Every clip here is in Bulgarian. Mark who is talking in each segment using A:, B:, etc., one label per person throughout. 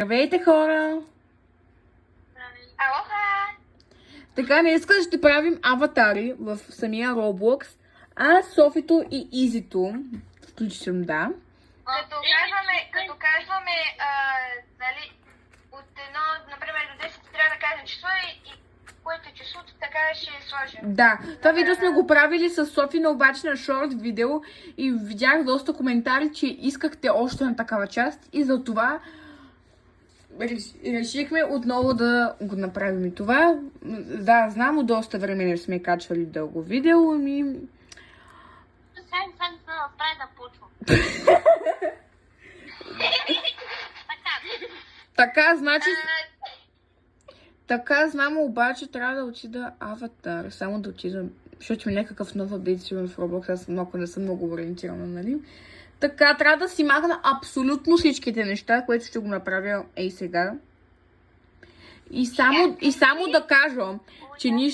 A: Здравейте, хора!
B: Алоха!
A: Така, днес ще правим аватари в самия Roblox. Аз, Софито и Изито, включително да.
B: Като казваме, нали, от едно, например, до 10 трябва да кажем число и което е числото, така ще сложим.
A: Да, това видео сме го правили с Софи, но обаче на шорт видео и видях доста коментари, че искахте още на такава част и за това решихме отново да го направим и това. Да, знам, от доста време не сме качвали дълго видео, ами...
B: Сега да почвам.
A: Така, значи... Така, знам, обаче трябва да отида аватар. Само да отида, защото ми някакъв нов апдейт сигурно в Roblox, аз не съм много ориентирана, нали? Така, трябва да си махна абсолютно всичките неща, което ще го направя сега. И само да кажа, че ние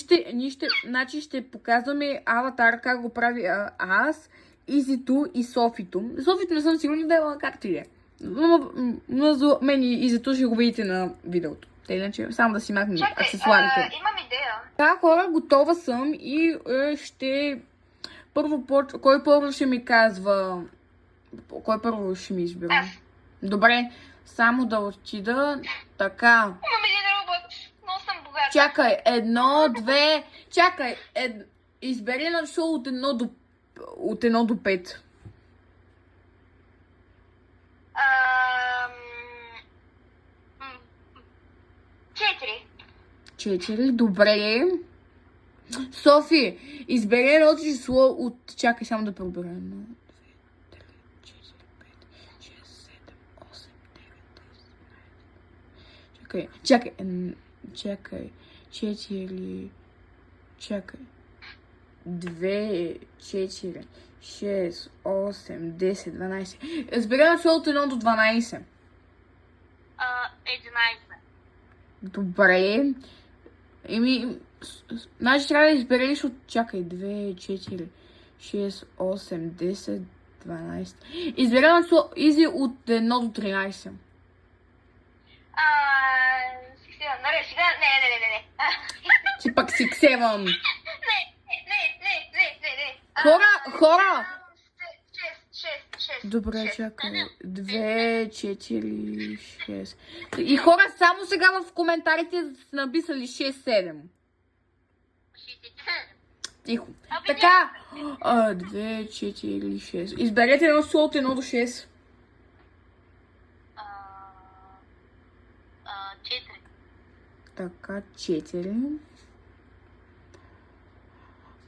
A: ще показваме аватар, как го прави аз, Изито и Софито. Софито не съм сигурна да е както и е. Но за мен и Изито ще го видите на видеото. Те иначе само да си махнем аксесуарите.
B: Имам идея.
A: Да, хора, готова съм и ще... Кой първо ще ми казва... Кой първо ще ми избира?
B: Аз.
A: Добре, само да отида. Така.
B: Имам един робот. Много съм богата.
A: Чакай, едно, две... Чакай, избери на число от 1 до 5.
B: Четири.
A: 4, добре. Софи, избери едно число от... Чакай, само да пробера. 1, 2, 3, 4, 5, 6, 7, 8, 9, 10. Чакай. 4. Чакай. 2, 4, 6, 8, 10, 12. Избери едно число от 1 до 12.
B: 11.
A: Добре. Значи трябва да избереш от... Чакай, 2, 4, 6, 8, 10, 12. Избери на число Изи от 1 до 13.
B: Сега, наред, сега, не.
A: Че пак 6-7.
B: Не.
A: Хора!
B: 6.
A: Добре, чакай. 2, 4, 6. И хора, само сега в коментарите са написали 6-7. Тихо. Така. 2, 4, 6. Изберете едно число от 1 до 6.
B: 4.
A: Така, 4.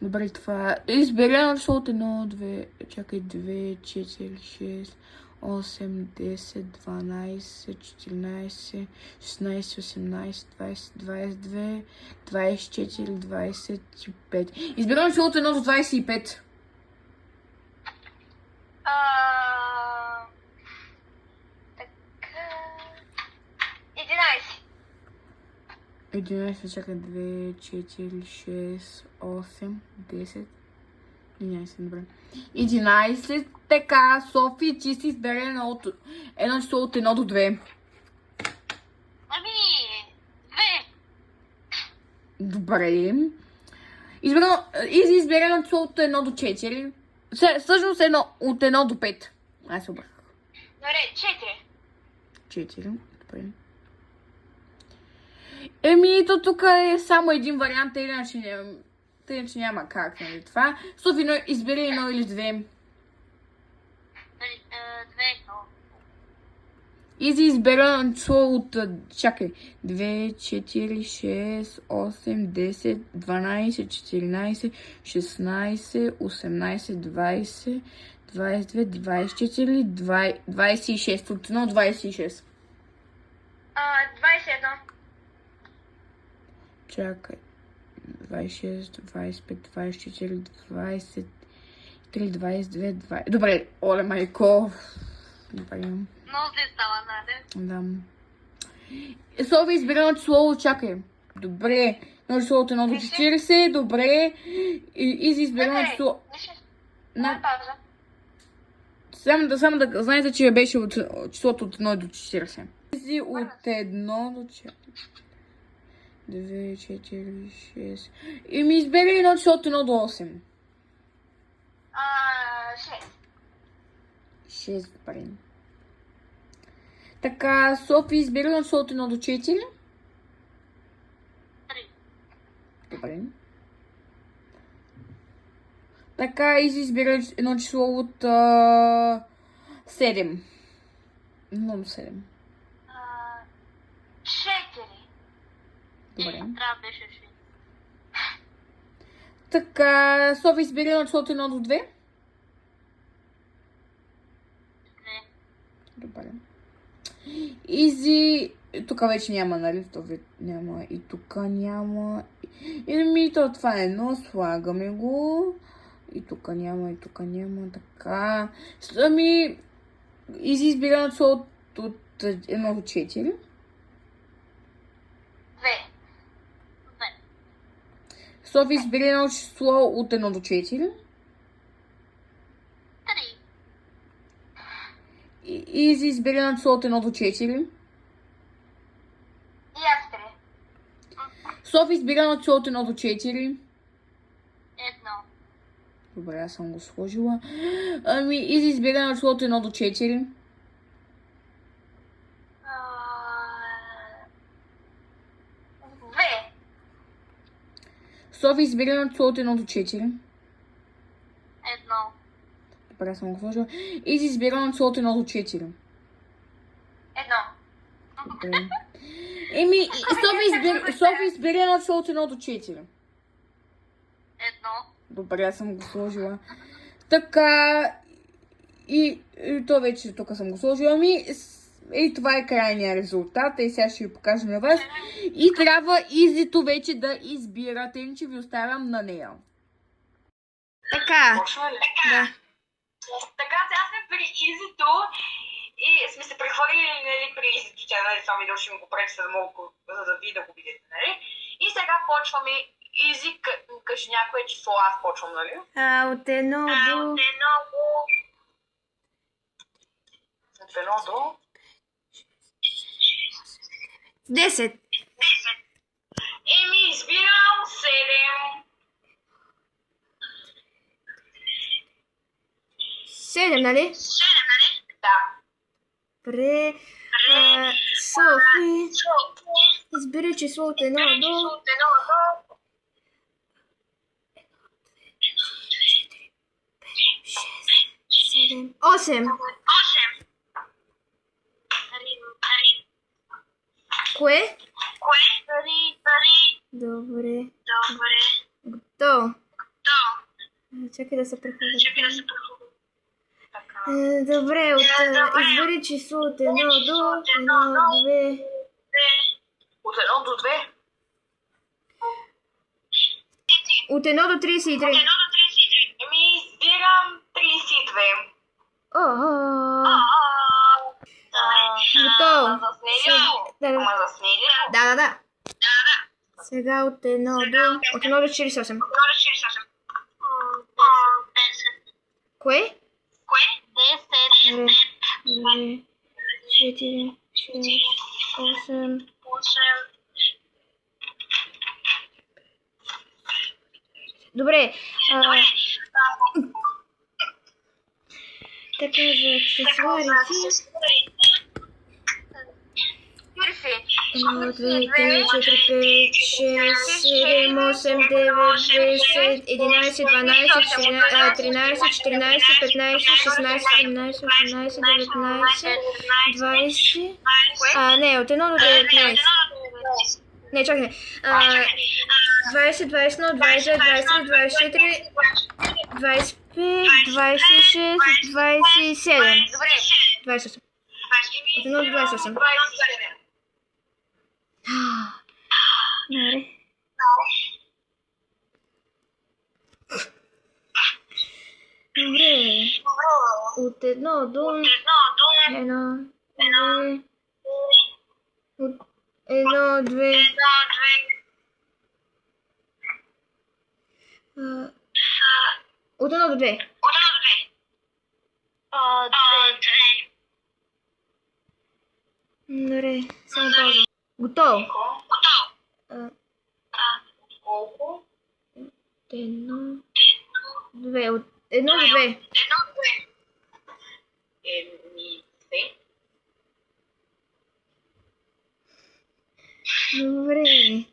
A: Добре, това е. Избери едно число от 1, 2, чакай, 2, 4, 6, 8, 10, 12, 14, 16, 18, 20, 22, 24, 25. Избери едно число от 1 до 25.
B: Така.
A: 11, чакай, 2, 4, 6, 8, 10, 11, добре. 11, така, Софи, ти си избере едно число от 1 до 2.
B: Ами, 2.
A: Добре. Изи избере едно число от 1 до 4. Всъщност от 1 до 5. Аз се обрах.
B: Добре, 4.
A: 4, добре. То тук е само един вариант, иначе няма как, нали това. Софи, избери едно или 2.
B: 2.
A: Изи избера число от... Чакай. 2, 4, 6, 8, 10, 12, 14, 16, 18, 20, 22, 24, 26. От 1 до 26.
B: 21.
A: Чакай. 26, 25, 24, 23, 22, 20... Добре, оле майко. Добре.
B: Много се става, нали?
A: Да. Софи, избира на число, чакай. Добре. На число от 1 до 40, добре. Изи избира на число...
B: Пауза.
A: Само да знаете, че беше от числото от 1 до 40. Изи от 1 до 4. 2, 4, 6. И ми избери едно число от 1 до 8.
B: 6.
A: 6, добре. Така, Софи, избери едно число от 1 до 4.
B: 3.
A: Добре. Така, Изи, избери едно число от 7. 1 до 7.
B: 4.
A: Добре.
B: Трябва да беше 6.
A: Така, Софи, избери едно число от 1 до 2.
B: 2.
A: Добре. Изи, тук вече няма, нали? В този няма и тук няма. И то това е едно, слагаме го. И тук няма, и тук няма, така. Ами, Изи избира едно число от 1 до 4.
B: 2. 2.
A: Софи избери едно число от 1 до 4.
B: 3.
A: Изи избери едно число от 1 до 4.
B: И аз 3.
A: Софи избира едно число от 1 до 4.
B: 1.
A: Добре, аз съм го сложила. Ами, Изи избира едно число от 1 до 4.
B: 2.
A: Софи избира едно число от 1 до 4.
B: 1.
A: Добре, аз съм го сложила. Изи избира едно число от 1 до 4.
B: 1.
A: Добре. Еми, Софи избира едно число от 1 до 4.
B: 1.
A: Добре, аз съм го сложила. Така, и то вече тук съм го сложила. Ами, и това е крайния резултат. И сега ще ви покажа на вас. И трябва Изито вече да избирате, иначе ви оставям на нея. Така.
B: Почва ли?
A: Да.
B: Така, сега сме при Изито и сме се прехвърлили, нали, при Изито. Тя, нали, само видео ще ми го пречи, за да ви да го видите, нали? И сега почваме. Изи, кажи някое число, аз почвам, нали?
A: От 1 до...
B: От 1 до...
A: 10.
B: Еми, избирам 7.
A: 7, нали?
B: 7, нали? Да.
A: Добре. Софи, избери число от 1 до... 8.
B: 8.
A: Кое?
B: Пари.
A: Добре.
B: Добре.
A: Готово.
B: Да.
A: Чакай да се прехвърля.
B: Чакай да се прехвърля. Така.
A: Добре, избери число от 1 до 1, 2.
B: От 1 до 2?
A: От 1 до 33.
B: От 1 до 33. Еми, избирам 32.
A: Готово.
B: Заснели ли?
A: Да.
B: Ама заснели ли?
A: Да. Сега от 1 до 48. Кое?
B: 10.
A: 2, 4, 6, 8. Добре. Така за аксесуарите. 1, 2, 3, 4, 5, 6, 7, 8, 9, 10, 11, 12, 13, 14, 15, 16, 17, 18, 19, 20. Не, от 1 до 19. Не, чакай. 20, 21, 22, 23, 24, 25, 26, 27. 28. От 1 до 28. Добре. Добре. От 1 до 1, 2. От 1, 2. От 1 до 2. Добре, само пауза. Готово.
B: Готово. Колко?
A: Едно, две. От едно до две.
B: Едно, две. Две.
A: Добре.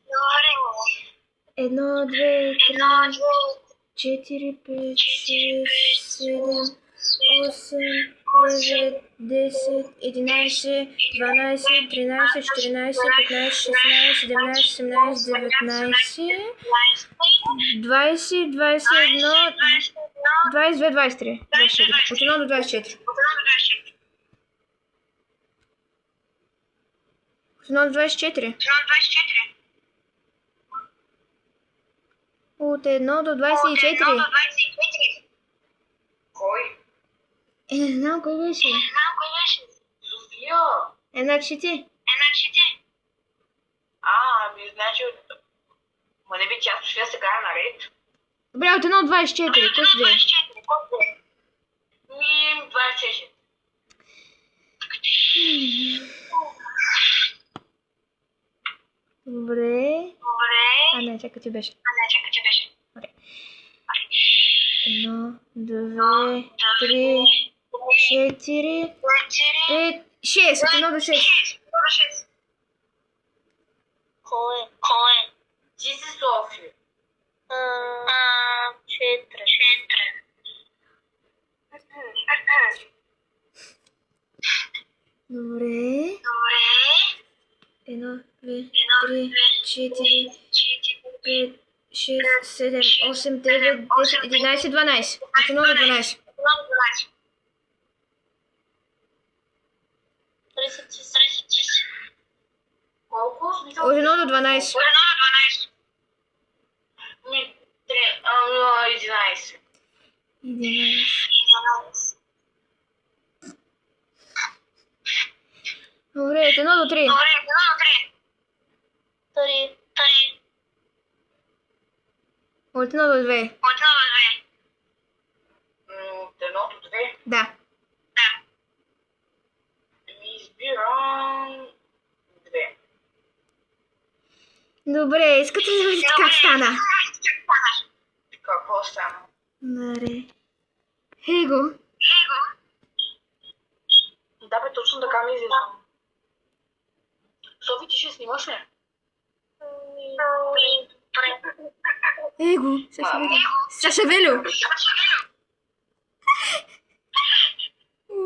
A: Едно, две, три, 4, 5, 6, 7, 8, 9, 10, 11, 12, 13, 14, 15, 16, 17, 18, 19, 20, 21, 22, 23, 24. От 1 до 24. От 1 до 24. От 1 до 24.
B: Кой?
A: Не знам кой беше.
B: София.
A: Една чети.
B: Значи... Ма не би тя София сега е наред.
A: Добре, от 1 до 24. Кой ще да е?
B: 24.
A: Добре. Не, чакай, ти беше. Добре. 1, 2, 3, 4, 5, 6. От 1 до 6.
B: Кой? Ти си София. 4.
A: Добре. 1, 2, 3, 4, 5, 6, 7, 8, 9, 10, 11, 12. От 1 до 12.
B: Колко?
A: От 1 до 12.
B: 11.
A: 11. Добре, от 1 до 3.
B: 3.
A: От 1 до 2.
B: От 1 до 2.
A: Да.
B: Избирам 2.
A: Добре, искате ли да видите как стана?
B: Какво стана?
A: Добре. Его.
B: Да, бе, точно така ми излиза. Софи, ти ще снимаш ли?
A: Его. Саша Велю.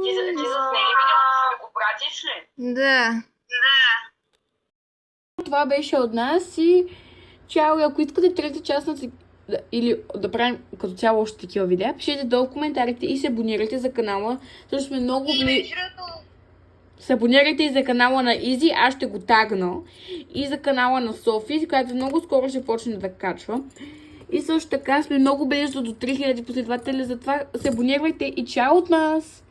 B: Ти заснели видеото, ще го пратиш ли?
A: Да. Това беше от нас и чао. Ако искате трета част на или да правим като цяло още такива видеа, пишете долу в коментарите и се абонирайте за канала. Също сме много се абонирайте и за канала на Изи, аз ще го тагна. И за канала на Софи, която много скоро ще почне да качва. И също така сме много близо до 3000 последователи, затова се абонирайте и чао от нас!